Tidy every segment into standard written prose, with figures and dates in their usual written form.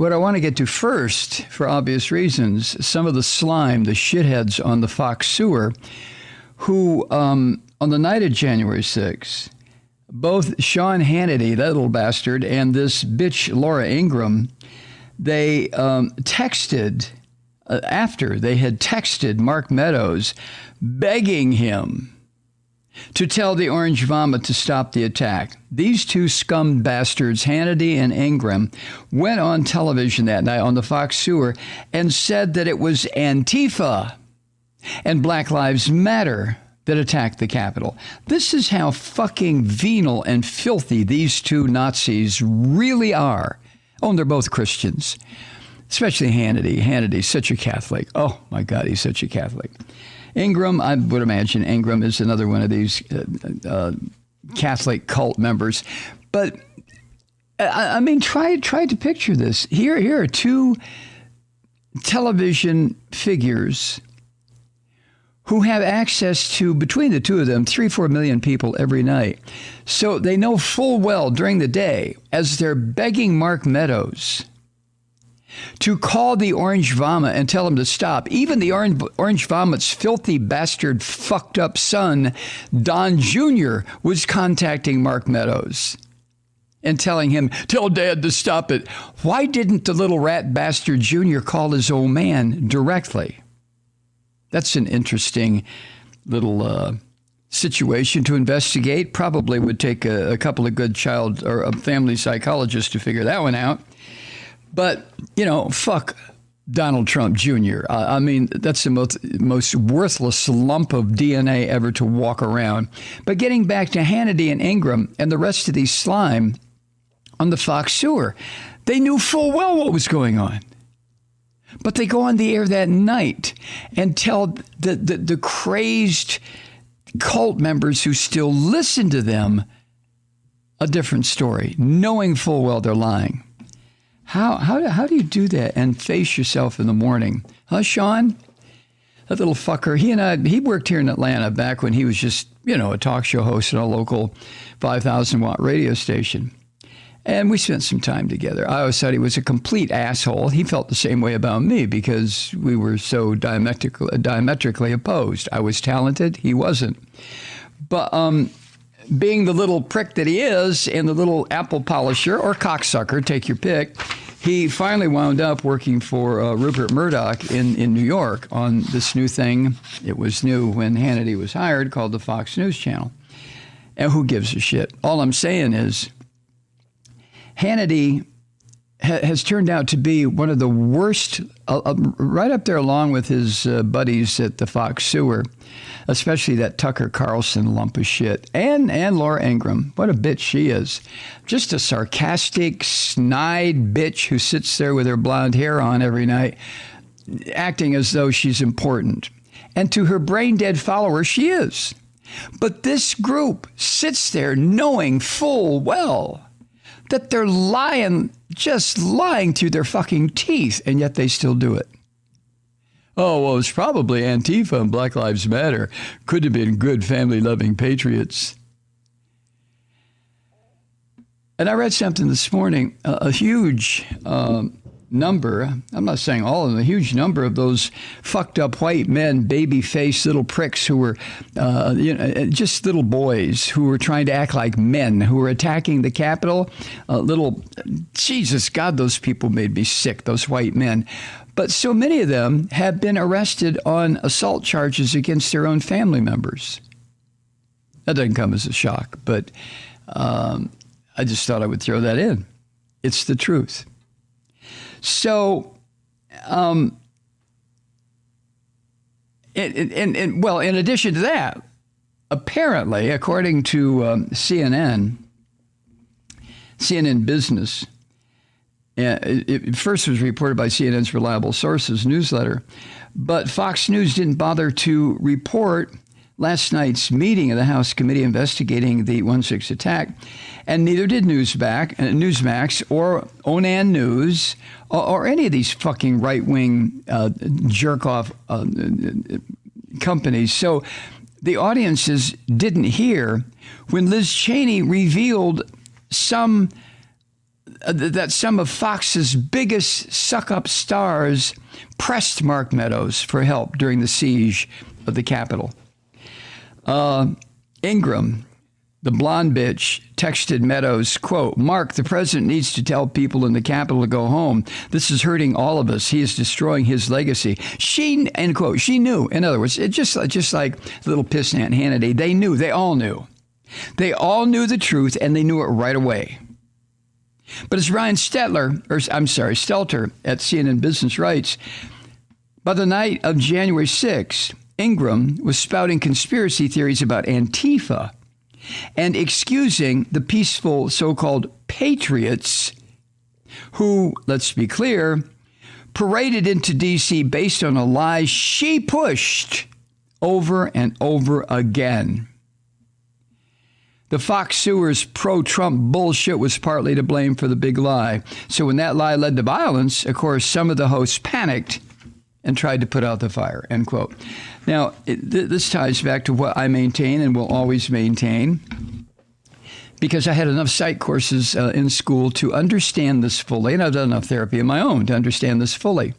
what I want to get to first, for obvious reasons, some of the slime, the shitheads on the Fox sewer, who on the night of January 6th, both Sean Hannity, that little bastard, and this bitch Laura Ingraham, they texted, after they had texted Mark Meadows, begging him to tell the Orange Vomit to stop the attack. These two scum bastards, Hannity and Ingraham, went on television that night on the Fox sewer and said that it was Antifa and Black Lives Matter that attacked the Capitol. This is how fucking venal and filthy these two Nazis really are. Oh, and they're both Christians, especially Hannity. Hannity's such a Catholic. Oh, my God, he's such a Catholic. Ingraham, I would imagine Ingraham is another one of these Catholic cult members. But, I mean, try to picture this. Here are two television figures who have access to, between the two of them, 3-4 million people every night. So they know full well during the day, as they're begging Mark Meadows to call the Orange Vomit and tell him to stop. Even the Orange Vomit's filthy bastard fucked up son, Don Jr., was contacting Mark Meadows and telling him, tell Dad to stop it. Why didn't the little rat bastard Jr. call his old man directly? That's an interesting little situation to investigate. Probably would take a couple of good child or a family psychologists to figure that one out. But, you know, fuck Donald Trump Jr. I mean, that's the most worthless lump of DNA ever to walk around. But getting back to Hannity and Ingraham and the rest of these slime on the Fox sewer, they knew full well what was going on. But they go on the air that night and tell the crazed cult members who still listen to them a different story, knowing full well they're lying. How do you do that and face yourself in the morning? Huh, Sean? That little fucker. He worked here in Atlanta back when he was just, you know, a talk show host on a local 5,000-watt radio station. And we spent some time together. I always thought he was a complete asshole. He felt the same way about me because we were so diametrically opposed. I was talented. He wasn't. But being the little prick that he is and the little apple polisher or cocksucker, take your pick, he finally wound up working for Rupert Murdoch in New York on this new thing. It was new when Hannity was hired, called the Fox News Channel. And who gives a shit? All I'm saying is Hannity has turned out to be one of the worst, right up there along with his buddies at the Fox sewer, especially that Tucker Carlson lump of shit, and Laura Ingraham. What a bitch she is. Just a sarcastic, snide bitch who sits there with her blonde hair on every night, acting as though she's important. And to her brain-dead followers, she is. But this group sits there knowing full well that they're lying, just lying through their fucking teeth, and yet they still do it. Oh, well, it's probably Antifa and Black Lives Matter. Could have been good family-loving patriots. And I read something this morning, a huge number, I'm not saying all of them, a huge number of those fucked up white men, baby-faced little pricks who were, just little boys who were trying to act like men, who were attacking the Capitol. Jesus, God, those people made me sick, those white men. But so many of them have been arrested on assault charges against their own family members. That doesn't come as a shock, but I just thought I would throw that in. It's the truth. So, in addition to that, apparently, according to CNN Business, it first was reported by CNN's Reliable Sources newsletter, but Fox News didn't bother to report last night's meeting of the House Committee investigating the 1/6 attack, and neither did Newsmax or Onan News or any of these fucking right-wing jerk-off companies. So the audiences didn't hear when Liz Cheney revealed some that some of Fox's biggest suck-up stars pressed Mark Meadows for help during the siege of the Capitol. Ingraham, the blonde bitch, texted Meadows, quote, "Mark, the president needs to tell people in the Capitol to go home. This is hurting all of us. He is destroying his legacy." She, end quote, she knew. In other words, it just like little pissant Hannity, they knew. They all knew. They all knew the truth, and they knew it right away. But as Ryan Stelter at CNN Business writes, by the night of January 6th, Ingraham was spouting conspiracy theories about Antifa and excusing the peaceful so-called patriots who, let's be clear, paraded into D.C. based on a lie she pushed over and over again. The Fox Sewers pro-Trump bullshit was partly to blame for the big lie. So when that lie led to violence, of course, some of the hosts panicked and tried to put out the fire, end quote. Now, this ties back to what I maintain and will always maintain, because I had enough psych courses in school to understand this fully, and I've done enough therapy of my own to understand this fully.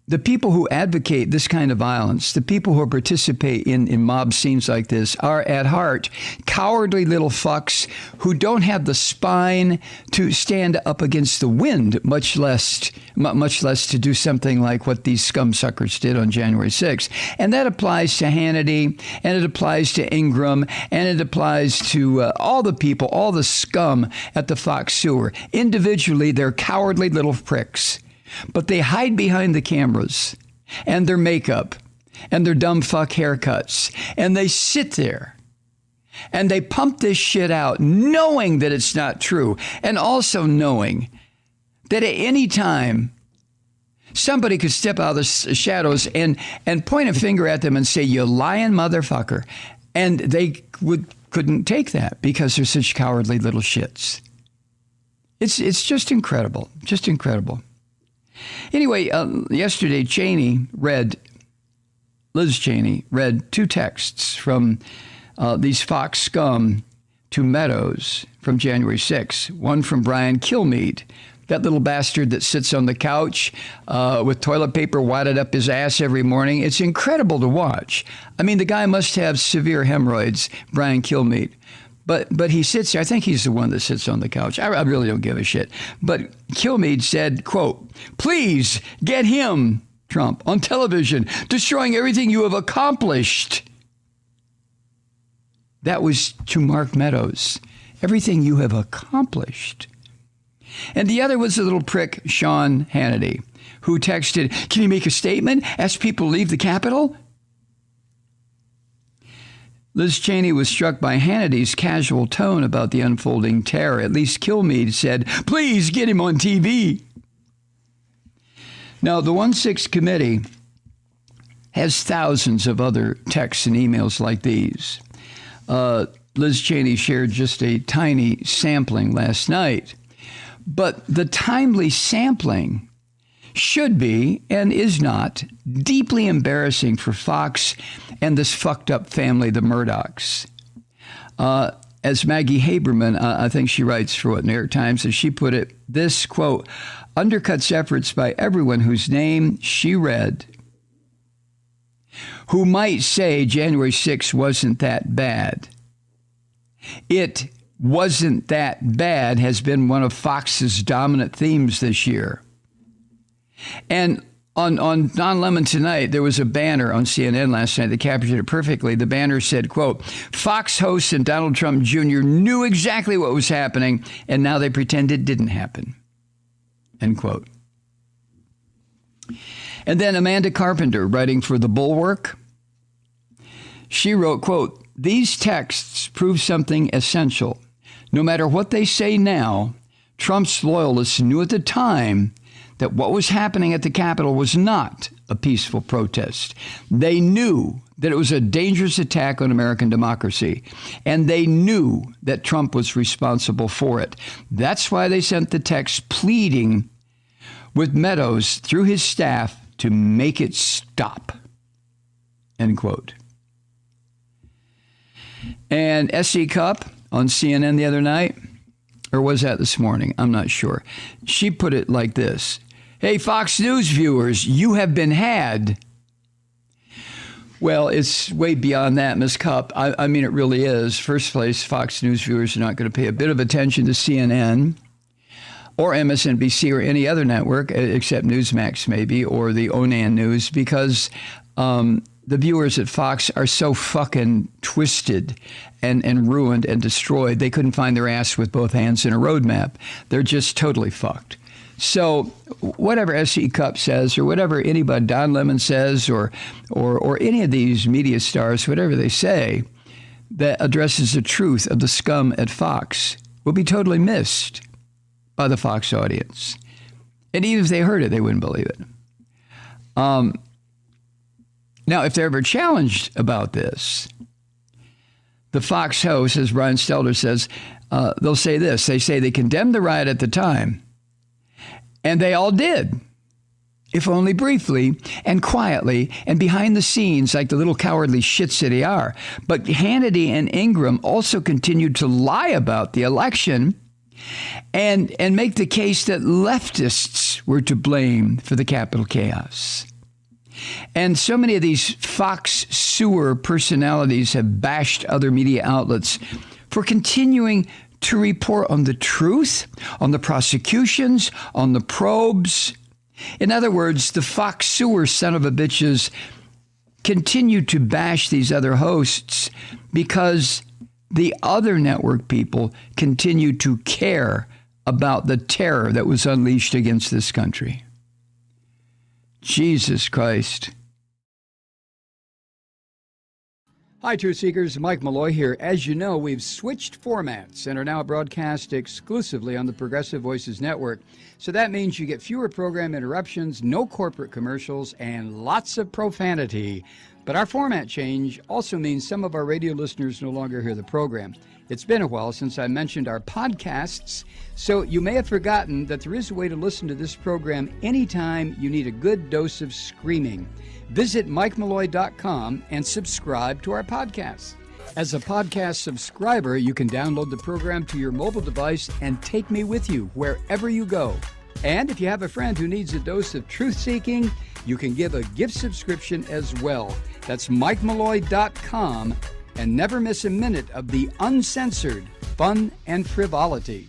The people who advocate this kind of violence, the people who participate in mob scenes like this, are at heart cowardly little fucks who don't have the spine to stand up against the wind, much less to do something like what these scumsuckers did on January 6th. And that applies to Hannity, and it applies to Ingraham, and it applies to all the people, all the scum at the Fox Sewer. Individually, they're cowardly little pricks. But they hide behind the cameras and their makeup and their dumb fuck haircuts. And they sit there and they pump this shit out knowing that it's not true. And also knowing that at any time somebody could step out of the shadows and point a finger at them and say, "You lying motherfucker." And they couldn't take that because they're such cowardly little shits. It's just incredible. Just incredible. Anyway, yesterday, Liz Cheney read two texts from these Fox scum to Meadows from January 6th. One from Brian Kilmeade, that little bastard that sits on the couch with toilet paper wadded up his ass every morning. It's incredible to watch. I mean, the guy must have severe hemorrhoids, Brian Kilmeade. But he sits there. I think he's the one that sits on the couch. I really don't give a shit. But Kilmeade said, quote, "Please get him, Trump, on television, destroying everything you have accomplished." That was to Mark Meadows. Everything you have accomplished. And the other was the little prick, Sean Hannity, who texted, "Can you make a statement? Ask people to leave the Capitol?" Liz Cheney was struck by Hannity's casual tone about the unfolding terror. At least Kilmeade said, "Please get him on TV." Now, the 1-6 committee has thousands of other texts and emails like these. Liz Cheney shared just a tiny sampling last night. But the timely sampling should be, and is not, deeply embarrassing for Fox and this fucked up family, the Murdochs. As Maggie Haberman, I think she writes for New York Times, as she put it, this, quote, undercuts efforts by everyone whose name she read, who might say January 6th wasn't that bad. It wasn't that bad has been one of Fox's dominant themes this year. And on Don Lemon Tonight, there was a banner on CNN last night that captured it perfectly. The banner said, quote, "Fox hosts and Donald Trump Jr. knew exactly what was happening, and now they pretend it didn't happen," end quote. And then Amanda Carpenter, writing for The Bulwark, she wrote, quote, "These texts prove something essential. No matter what they say now, Trump's loyalists knew at the time that what was happening at the Capitol was not a peaceful protest. They knew that it was a dangerous attack on American democracy, and they knew that Trump was responsible for it. That's why they sent the text pleading with Meadows through his staff to make it stop," end quote. And S.E. Cupp on CNN the other night, Or was that this morning? I'm not sure. She put it like this. Hey, Fox News viewers, you have been had. Well, it's way beyond that, Ms. Cupp. I mean, it really is. First place, Fox News viewers are not going to pay a bit of attention to CNN or MSNBC or any other network, except Newsmax maybe, or the Onan News, because the viewers at Fox are so fucking twisted and ruined and destroyed. They couldn't find their ass with both hands in a roadmap. They're just totally fucked. So whatever S.E. Cupp says, or whatever anybody, Don Lemon says, or any of these media stars, whatever they say that addresses the truth of the scum at Fox will be totally missed by the Fox audience. And even if they heard it, they wouldn't believe it. Now, if they're ever challenged about this, the Fox host, as Brian Stelter says, they'll say this. They say they condemned the riot at the time. And they all did, if only briefly and quietly and behind the scenes like the little cowardly shits that they are. But Hannity and Ingraham also continued to lie about the election and make the case that leftists were to blame for the Capitol chaos. And so many of these Fox sewer personalities have bashed other media outlets for continuing to report on the truth, on the prosecutions, on the probes. In other words, the Fox sewer son of a bitches continue to bash these other hosts because the other network people continue to care about the terror that was unleashed against this country. Jesus Christ. Hi, Truth Seekers. Mike Malloy here. As you know, we've switched formats and are now broadcast exclusively on the Progressive Voices Network. So that means you get fewer program interruptions, no corporate commercials, and lots of profanity. But our format change also means some of our radio listeners no longer hear the program. It's been a while since I mentioned our podcasts, so you may have forgotten that there is a way to listen to this program anytime you need a good dose of screaming. Visit MikeMalloy.com and subscribe to our podcast. As a podcast subscriber, you can download the program to your mobile device and take me with you wherever you go. And if you have a friend who needs a dose of truth-seeking, you can give a gift subscription as well. That's MikeMalloy.com, and never miss a minute of the uncensored fun and frivolity.